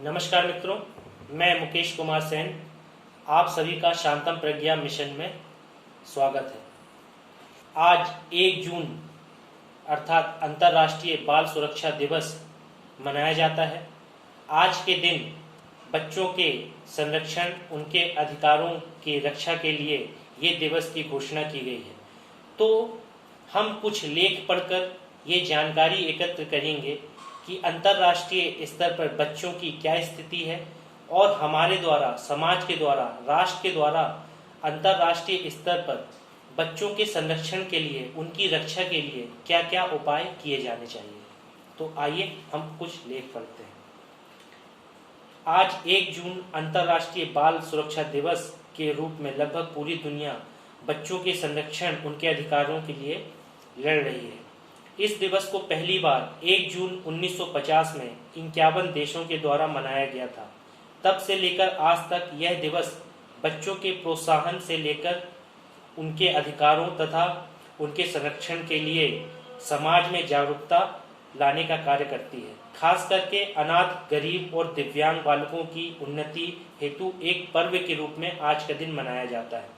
नमस्कार मित्रों, मैं मुकेश कुमार सेन। आप सभी का शांतम प्रज्ञा मिशन में स्वागत है। आज 1 जून अर्थात अंतर्राष्ट्रीय बाल सुरक्षा दिवस मनाया जाता है। आज के दिन बच्चों के संरक्षण, उनके अधिकारों की रक्षा के लिए ये दिवस की घोषणा की गई है। तो हम कुछ लेख पढ़कर ये जानकारी एकत्र करेंगे कि अंतर्राष्ट्रीय स्तर पर बच्चों की क्या स्थिति है और हमारे द्वारा, समाज के द्वारा, राष्ट्र के द्वारा अंतर्राष्ट्रीय स्तर पर बच्चों के संरक्षण के लिए, उनकी रक्षा के लिए क्या क्या उपाय किए जाने चाहिए। तो आइए हम कुछ लेख पढ़ते हैं। आज 1 जून अंतर्राष्ट्रीय बाल सुरक्षा दिवस के रूप में लगभग पूरी दुनिया बच्चों के संरक्षण, उनके अधिकारों के लिए लड़ रही है। इस दिवस को पहली बार 1 जून 1950 में 51 देशों के द्वारा मनाया गया था। तब से लेकर आज तक यह दिवस बच्चों के प्रोत्साहन से लेकर उनके अधिकारों तथा उनके संरक्षण के लिए समाज में जागरूकता लाने का कार्य करती है। खास करके अनाथ, गरीब और दिव्यांग बालकों की उन्नति हेतु एक पर्व के रूप में आज का दिन मनाया जाता है।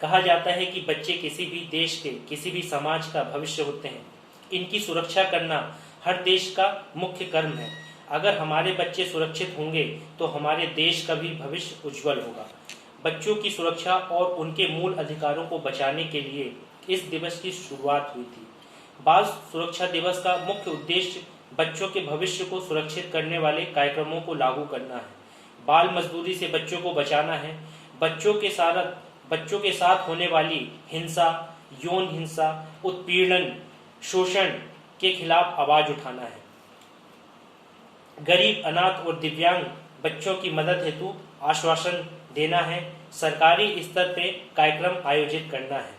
कहा जाता है कि बच्चे किसी भी देश के, किसी भी समाज का भविष्य होते हैं। इनकी सुरक्षा करना हर देश का मुख्य कर्म है। अगर हमारे बच्चे सुरक्षित होंगे तो हमारे देश का भी भविष्य उज्जवल होगा। बच्चों की सुरक्षा और उनके मूल अधिकारों को बचाने के लिए इस दिवस की शुरुआत हुई थी। बाल सुरक्षा दिवस का मुख्य उद्देश्य बच्चों के भविष्य को सुरक्षित करने वाले कार्यक्रमों को लागू करना है। बाल मजदूरी से बच्चों को बचाना है। बच्चों के साथ होने वाली हिंसा, यौन हिंसा, उत्पीड़न, शोषण के खिलाफ आवाज उठाना है। गरीब, अनाथ और दिव्यांग बच्चों की मदद हेतु आश्वासन देना है। सरकारी स्तर पे कार्यक्रम आयोजित करना है।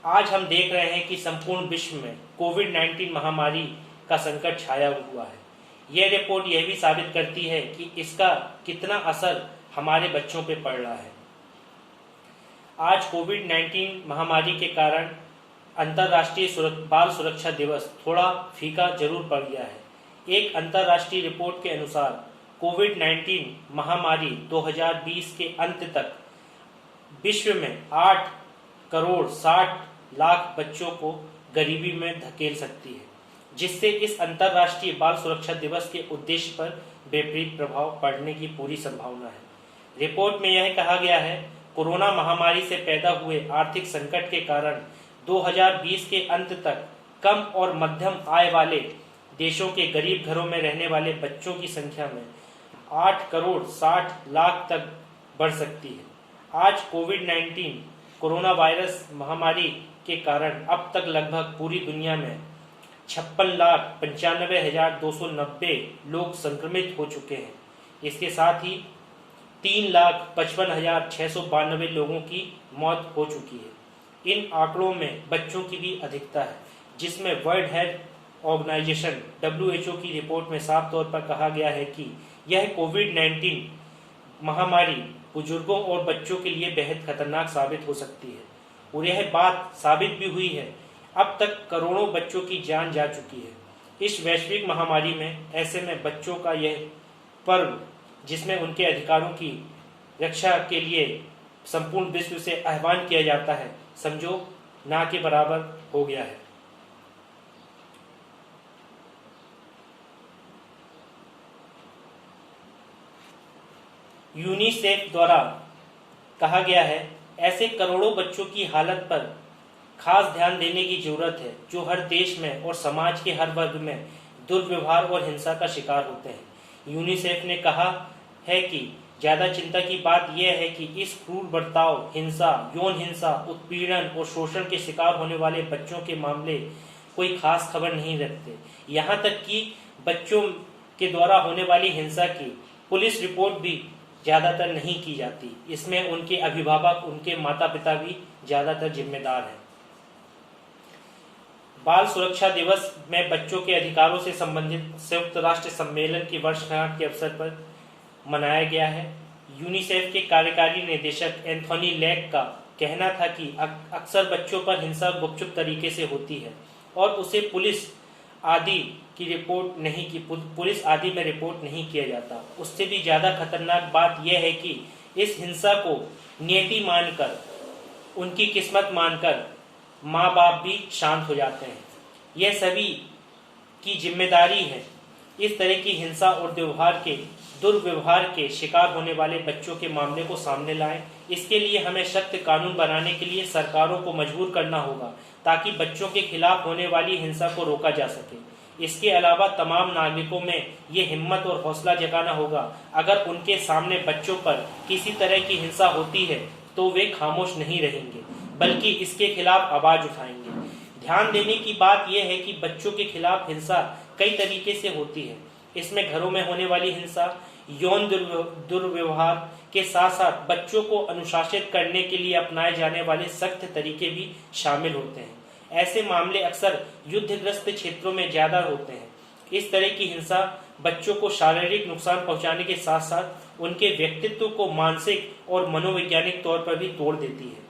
आज हम देख रहे हैं कि संपूर्ण विश्व में कोविड-19 महामारी का संकट छाया हुआ है। यह रिपोर्ट यह भी साबित करती है कि इसका कितना असर हमारे बच्चों पे पड़ रहा है। आज कोविड-19 महामारी के कारण अंतर्राष्ट्रीय बाल सुरक्षा दिवस थोड़ा फीका जरूर पड़ गया है। एक अंतर्राष्ट्रीय रिपोर्ट के अनुसार कोविड-19 महामारी 2020 के अंत तक विश्व में 8 करोड़ 60 लाख बच्चों को गरीबी में धकेल सकती है, जिससे इस अंतर्राष्ट्रीय बाल सुरक्षा दिवस के उद्देश्य पर विपरीत प्रभाव पड़ने की पूरी संभावना है। रिपोर्ट में यह कहा गया है, कोरोना महामारी से पैदा हुए आर्थिक संकट के कारण 2020 के अंत तक कम और मध्यम आय वाले देशों के गरीब घरों में रहने वाले बच्चों की संख्या में 8 करोड़ 60 लाख तक बढ़ सकती है। आज कोविड-19 कोरोना वायरस महामारी के कारण अब तक लगभग पूरी दुनिया में 56,95,290 लोग संक्रमित हो चुके हैं। इसके साथ ही 3,55,692 लोगों की मौत हो चुकी है। इन आंकड़ों में बच्चों की भी अधिकता है, जिसमें वर्ल्ड हेल्थ ऑर्गेनाइजेशन WHO की रिपोर्ट में साफ तौर पर कहा गया है कि यह कोविड-19 महामारी बुजुर्गों और बच्चों के लिए बेहद खतरनाक साबित हो सकती है। और यह बात साबित भी हुई है। अब तक करोड़ों बच्चों की जान जा चुकी है। इस वैश्विक महामारी में ऐसे में बच्चों का यह पर्व, जिसमें उनके अधिकारों की रक्षा के लिए संपूर्ण विश्व से आह्वान किया जाता है, समझो ना के बराबर हो गया है। यूनिसेफ द्वारा कहा गया है, ऐसे करोड़ों बच्चों की हालत पर खास ध्यान देने की जरूरत है, जो हर देश में और समाज के हर वर्ग में दुर्व्यवहार और हिंसा का शिकार होते हैं। यूनिसेफ ने कहा है कि ज्यादा चिंता की बात यह है कि इस क्रूर बर्ताव, हिंसा, यौन हिंसा, उत्पीड़न और शोषण के शिकार होने वाले बच्चों के मामले कोई खास खबर नहीं रखते। यहाँ तक कि बच्चों के द्वारा होने वाली हिंसा की पुलिस रिपोर्ट भी ज्यादातर नहीं की जाती। इसमें उनके अभिभावक, उनके माता पिता भी ज्यादातर जिम्मेदार हैं। बाल सुरक्षा दिवस में बच्चों के अधिकारों से संबंधित संयुक्त राष्ट्र सम्मेलन की वर्षगांठ के अवसर पर मनाया गया है। यूनिसेफ के कार्यकारी निदेशक एंथोनी लेक का कहना था कि अक्सर बच्चों पर हिंसा गुपचुप तरीके से होती है और उसे पुलिस आदि की रिपोर्ट नहीं की, पुलिस आदि में रिपोर्ट नहीं किया जाता। उससे भी ज़्यादा खतरनाक बात यह है कि इस हिंसा को नियति मानकर, उनकी किस्मत मानकर माँ बाप भी शांत हो जाते हैं। यह सभी की जिम्मेदारी है इस तरह की हिंसा और दुर्व्यवहार के शिकार होने वाले बच्चों के मामले को सामने लाएं। इसके लिए हमें सख्त कानून बनाने के लिए सरकारों को मजबूर करना होगा ताकि बच्चों के खिलाफ होने वाली हिंसा को रोका जा सके। इसके अलावा तमाम नागरिकों में ये हिम्मत और हौसला जगाना होगा, अगर उनके सामने बच्चों पर किसी तरह की हिंसा होती है तो वे खामोश नहीं रहेंगे बल्कि इसके खिलाफ आवाज उठाएंगे। ध्यान देने की बात यह है कि बच्चों के खिलाफ हिंसा कई तरीके से होती है। इसमें घरों में होने वाली हिंसा, यौन दुर्व्यवहार के साथ साथ बच्चों को अनुशासित करने के लिए अपनाए जाने वाले सख्त तरीके भी शामिल होते हैं। ऐसे मामले अक्सर युद्धग्रस्त क्षेत्रों में ज्यादा होते हैं। इस तरह की हिंसा बच्चों को शारीरिक नुकसान पहुंचाने के साथ साथ उनके व्यक्तित्व को मानसिक और मनोवैज्ञानिक तौर पर भी तोड़ देती है।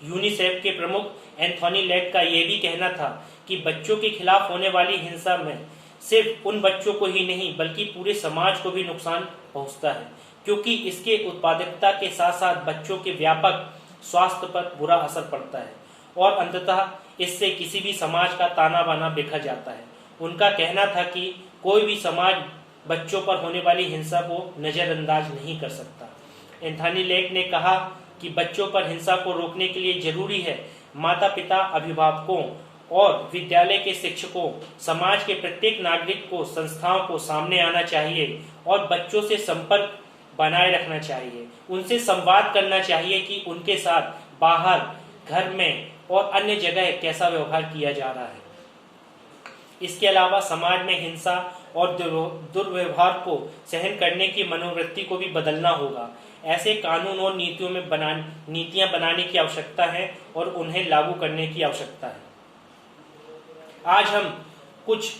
यूनिसेफ के प्रमुख एंथोनी लेक का यह भी कहना था कि बच्चों के खिलाफ होने वाली हिंसा में सिर्फ उन बच्चों को ही नहीं बल्कि पूरे समाज को भी नुकसान पहुंचता है, क्योंकि इसके उत्पादकता के साथ साथ बच्चों के व्यापक स्वास्थ्य पर बुरा असर पड़ता है और अंततः इससे किसी भी समाज का ताना बाना बिखर जाता है। उनका कहना था कि कोई भी समाज बच्चों पर होने वाली हिंसा को नजरअंदाज नहीं कर सकता। एंथोनी लेक ने कहा कि बच्चों पर हिंसा को रोकने के लिए जरूरी है माता पिता, अभिभावकों और विद्यालय के शिक्षकों, समाज के प्रत्येक नागरिक को, संस्थाओं को सामने आना चाहिए और बच्चों से संपर्क बनाए रखना चाहिए। उनसे संवाद करना चाहिए कि उनके साथ बाहर, घर में और अन्य जगह कैसा व्यवहार किया जा रहा है। इसके अलावा समाज में हिंसा और दुर्व्यवहार को सहन करने की मनोवृत्ति को भी बदलना होगा। ऐसे कानून और नीतियां बनाने की आवश्यकता है और उन्हें लागू करने की आवश्यकता है। आज हम कुछ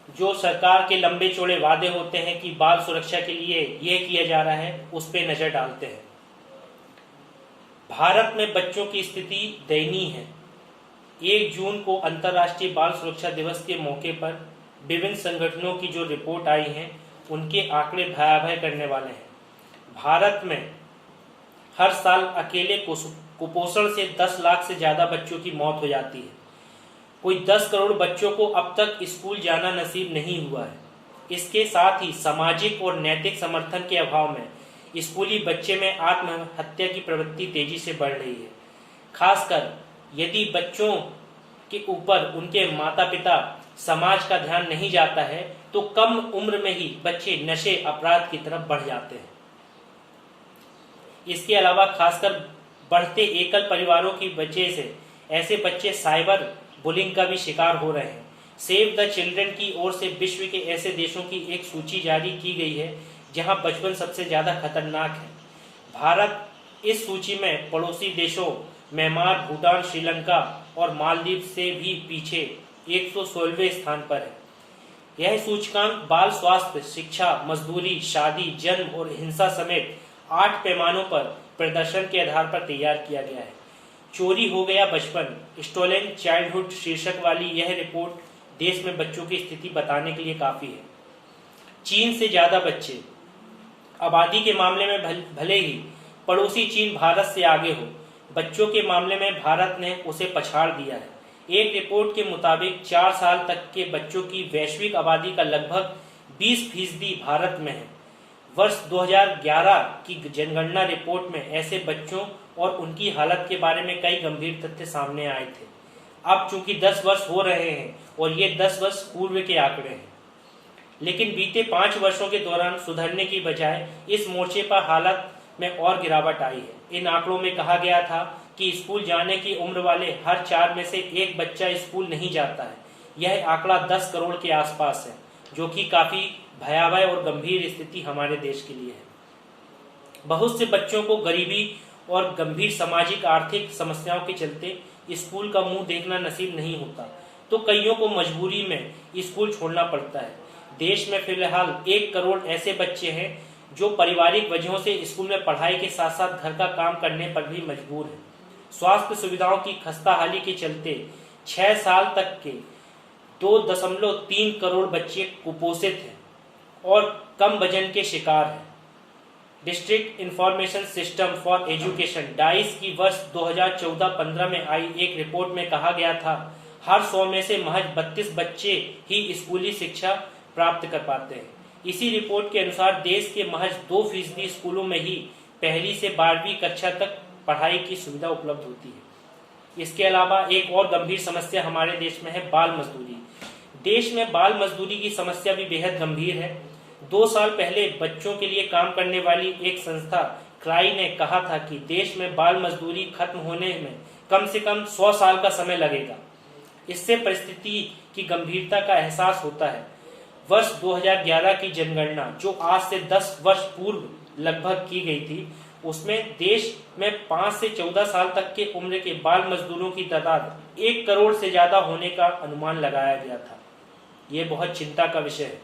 जो सरकार के लंबे चौड़े वादे होते हैं कि बाल सुरक्षा के लिए यह किया जा रहा है, उस पर नजर डालते हैं। भारत में बच्चों की स्थिति दयनीय है। 1 जून को अंतर्राष्ट्रीय बाल सुरक्षा दिवस के मौके पर विभिन्न संगठनों की जो रिपोर्ट आई है उनके आंकड़े भयावह करने वाले हैं। भारत में हर साल अकेले कुपोषण से 10 लाख से ज्यादा बच्चों की मौत हो जाती है। कोई 10 करोड़ बच्चों को अब तक स्कूल जाना नसीब नहीं हुआ है। इसके साथ ही सामाजिक और नैतिक समर्थन के अभाव में स्कूली बच्चे में आत्महत्या की प्रवृत्ति तेजी से बढ़ रही है। खासकर यदि बच्चों के ऊपर उनके माता पिता, समाज का ध्यान नहीं जाता है तो कम उम्र में ही बच्चे नशे, अपराध की तरफ बढ़ जाते हैं। इसके अलावा खासकर बढ़ते एकल परिवारों की वजह से ऐसे बच्चे साइबर बुलिंग का भी शिकार हो रहे हैं। सेव द चिल्ड्रन की ओर से विश्व के ऐसे देशों की एक सूची जारी की गई है जहां बचपन सबसे ज्यादा खतरनाक है। भारत इस सूची में पड़ोसी देशों म्यांमार, भूटान, श्रीलंका और मालदीव से भी पीछे 116वें स्थान पर है। यह सूचकांक बाल स्वास्थ्य, शिक्षा, मजदूरी, शादी, जन्म और हिंसा समेत 8 पैमानों पर प्रदर्शन के आधार पर तैयार किया गया है। चोरी हो गया बचपन, स्टोलन चाइल्डहुड शीर्षक वाली यह रिपोर्ट देश में बच्चों की स्थिति बताने के लिए काफी है। चीन से ज्यादा बच्चे, आबादी के मामले में भले ही पड़ोसी चीन भारत से आगे हो, बच्चों के मामले में भारत ने उसे पछाड़ दिया है। एक रिपोर्ट के मुताबिक 4 साल तक के बच्चों की वैश्विक आबादी का लगभग 20% भारत में है। वर्ष 2011 की जनगणना रिपोर्ट में ऐसे बच्चों और उनकी हालत के बारे में कई गंभीर तथ्य सामने आए थे। अब चूंकि 10 वर्ष हो रहे हैं और ये 10 वर्ष पूर्व के आंकड़े हैं, लेकिन बीते 5 वर्षों के दौरान सुधरने की बजाय इस मोर्चे पर हालत में और गिरावट आई है। इन आंकड़ों में कहा गया था कि स्कूल जाने की उम्र वाले हर 4 में से 1 बच्चा स्कूल नहीं जाता है। यह आंकड़ा 10 करोड़ के आसपास है, जो कि काफी भयावह और गंभीर स्थिति हमारे देश के लिए है। बहुत से बच्चों को गरीबी और गंभीर सामाजिक आर्थिक समस्याओं के चलते स्कूल का मुंह देखना नसीब नहीं होता, तो कईयों को मजबूरी में स्कूल छोड़ना पड़ता है। देश में फिलहाल 1 करोड़ ऐसे बच्चे हैं जो पारिवारिक वजहों से स्कूल में पढ़ाई के साथ साथ घर का काम करने पर भी मजबूर है। स्वास्थ्य सुविधाओं की खस्ताहाली के चलते 6 साल तक के 2.3 करोड़ बच्चे कुपोषित हैं और कम वजन के शिकार हैं। District information system for education dice की वर्ष 2014-15 में आई एक रिपोर्ट में कहा गया था, हर 100 में से महज 32 बच्चे ही स्कूली शिक्षा प्राप्त कर पाते हैं। इसी रिपोर्ट के अनुसार देश के महज 2% स्कूलों में ही पहली से 12वीं कक्षा तक पढ़ाई की सुविधा उपलब्ध होती है। इसके अलावा एक और गंभीर समस्या हमारे देश में है बाल मजदूरी। देश में बाल मजदूरी की समस्या भी बेहद गंभीर है। 2 साल पहले बच्चों के लिए काम करने वाली एक संस्था क्राई ने कहा था कि देश में बाल मजदूरी खत्म होने में कम से कम 100 साल का समय लगेगा। इससे परिस्थिति की गंभीरता का एहसास होता है। वर्ष 2011 की जनगणना जो आज से 10 वर्ष पूर्व लगभग की गई थी, उसमें देश में 5 से 14 साल तक के उम्र के बाल मजदूरों की तादाद 1 करोड़ से ज्यादा होने का अनुमान लगाया गया था। ये बहुत चिंता का विषय है।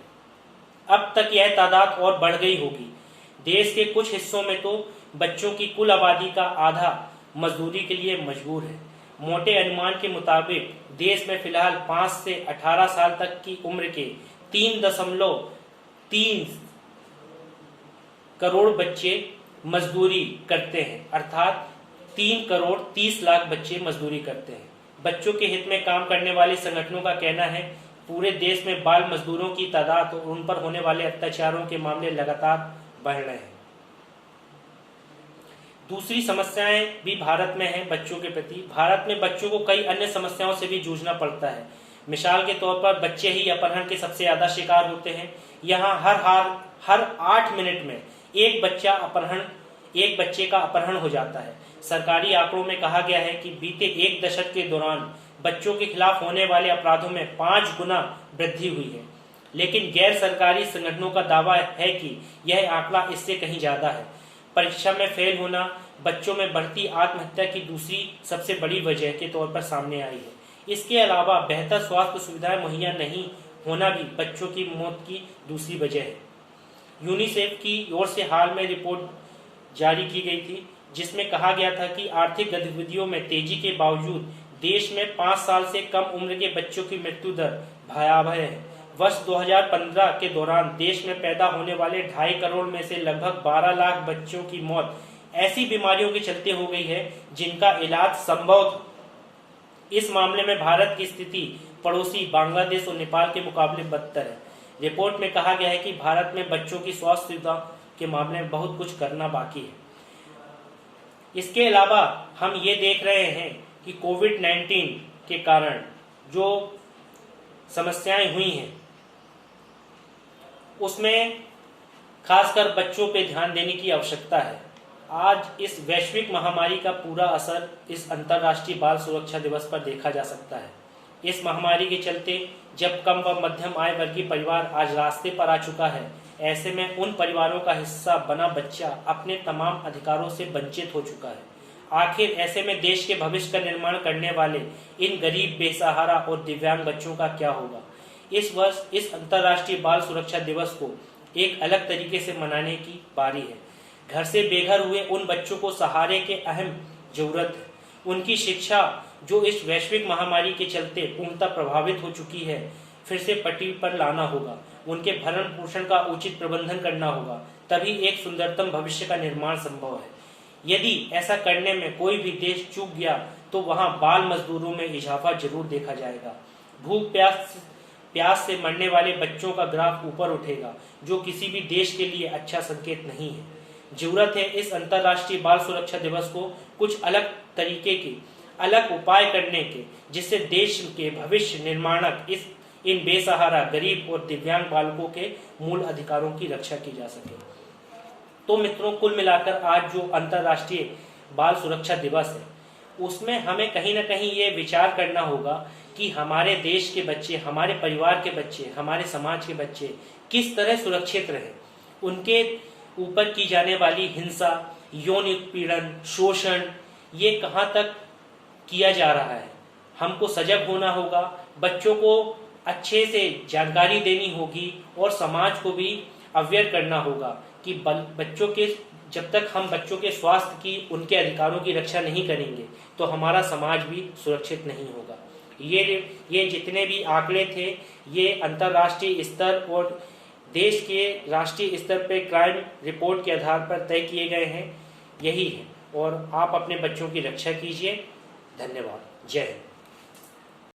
अब तक यह तादाद और बढ़ गई होगी। देश के कुछ हिस्सों में तो बच्चों की कुल आबादी का आधा मजदूरी के लिए मजबूर है। मोटे अनुमान के मुताबिक देश में फिलहाल 5 से 18 साल तक की उम्र के 3.3 करोड़ बच्चे मजदूरी करते हैं, अर्थात 3 करोड़ 30 लाख बच्चे मजदूरी करते हैं। बच्चों के हित में काम करने वाले संगठनों का कहना है पूरे देश में बाल मजदूरों की तादाद और उन पर होने वाले अत्याचारों के मामले लगातार बढ़ रहे हैं। दूसरी समस्याएं भी भारत में हैं बच्चों के प्रति। भारत में बच्चों को कई अन्य समस्याओं से भी जूझना पड़ता है। मिसाल के तौर पर बच्चे ही अपहरण के सबसे ज्यादा शिकार होते हैं। यहाँ हर 8 मिनट में एक बच्चे का अपहरण हो जाता है। सरकारी आंकड़ों में कहा गया है कि बीते 1 दशक के दौरान बच्चों के खिलाफ होने वाले अपराधों में 5 गुना वृद्धि हुई है, लेकिन गैर सरकारी संगठनों का दावा है कि यह आंकड़ा इससे कहीं ज्यादा है। परीक्षा में फेल होना बच्चों में बढ़ती आत्महत्या की दूसरी सबसे बड़ी वजह के तौर पर सामने आई है। इसके अलावा बेहतर स्वास्थ्य सुविधाएं मुहैया नहीं होना भी बच्चों की मौत की दूसरी वजह है। यूनिसेफ की ओर से हाल में रिपोर्ट जारी की गई थी, जिसमें कहा गया था कि आर्थिक गतिविधियों में तेजी के बावजूद देश में 5 साल से कम उम्र के बच्चों की मृत्यु दर भयावह है। वर्ष 2015 के दौरान देश में पैदा होने वाले 2.5 करोड़ में से लगभग 12 लाख बच्चों की मौत ऐसी बीमारियों के चलते हो गई है जिनका इलाज संभव था। इस मामले में भारत की स्थिति पड़ोसी बांग्लादेश और नेपाल के मुकाबले बदतर है। रिपोर्ट में कहा गया है कि भारत में बच्चों की स्वास्थ्य सुविधा के मामले में बहुत कुछ करना बाकी है। इसके अलावा हम ये देख रहे हैं कि कोविड-19 के कारण जो समस्याएं हुई हैं उसमें खासकर बच्चों पे ध्यान देने की आवश्यकता है। आज इस वैश्विक महामारी का पूरा असर इस अंतर्राष्ट्रीय बाल सुरक्षा दिवस पर देखा जा सकता है। इस महामारी के चलते जब कम व मध्यम आय वर्गीय परिवार आज रास्ते पर आ चुका है, ऐसे में उन परिवारों का हिस्सा बना बच्चा अपने तमाम अधिकारों से वंचित हो चुका है। आखिर ऐसे में देश के भविष्य का निर्माण करने वाले इन गरीब, बेसहारा और दिव्यांग बच्चों का क्या होगा। इस वर्ष इस अंतर्राष्ट्रीय बाल सुरक्षा दिवस को एक अलग तरीके से मनाने की बारी है। घर से बेघर हुए उन बच्चों को सहारे के अहम जरूरत है। उनकी शिक्षा जो इस वैश्विक महामारी के चलते पूर्णतः प्रभावित हो चुकी है, फिर से पटरी पर लाना होगा। उनके भरण पोषण का उचित प्रबंधन करना होगा, तभी एक सुंदरतम भविष्य का निर्माण संभव है। यदि ऐसा करने में कोई भी देश चूक गया तो वहां बाल मजदूरों में इजाफा जरूर देखा जाएगा। भूख प्यास से मरने वाले बच्चों का ग्राफ ऊपर उठेगा, जो किसी भी देश के लिए अच्छा संकेत नहीं है। जरूरत है इस अंतर्राष्ट्रीय बाल सुरक्षा दिवस को कुछ अलग तरीके के अलग उपाय करने के, जिससे देश के भविष्य निर्माणक इन बेसहारा, गरीब और दिव्यांग बालकों के मूल अधिकारों की रक्षा की जा सके। तो मित्रों, कुल मिलाकर आज जो अंतर्राष्ट्रीय बाल सुरक्षा दिवस है, उसमें हमें कहीं ना कहीं ये विचार करना होगा कि हमारे देश के बच्चे, हमारे परिवार के बच्चे, हमारे समाज के बच्चे किस तरह सुरक्षित रहे। उनके ऊपर की जाने वाली हिंसा, यौन उत्पीड़न, शोषण, ये कहाँ तक किया जा रहा है। हमको सजग होना होगा, बच्चों को अच्छे से जानकारी देनी होगी और समाज को भी अवेयर करना होगा कि बच्चों के जब तक हम बच्चों के स्वास्थ्य की, उनके अधिकारों की रक्षा नहीं करेंगे तो हमारा समाज भी सुरक्षित नहीं होगा। ये जितने भी आंकड़े थे ये अंतर्राष्ट्रीय स्तर और देश के राष्ट्रीय स्तर पर क्राइम रिपोर्ट के आधार पर तय किए गए हैं। यही है, और आप अपने बच्चों की रक्षा कीजिए। धन्यवाद। जय हिंद।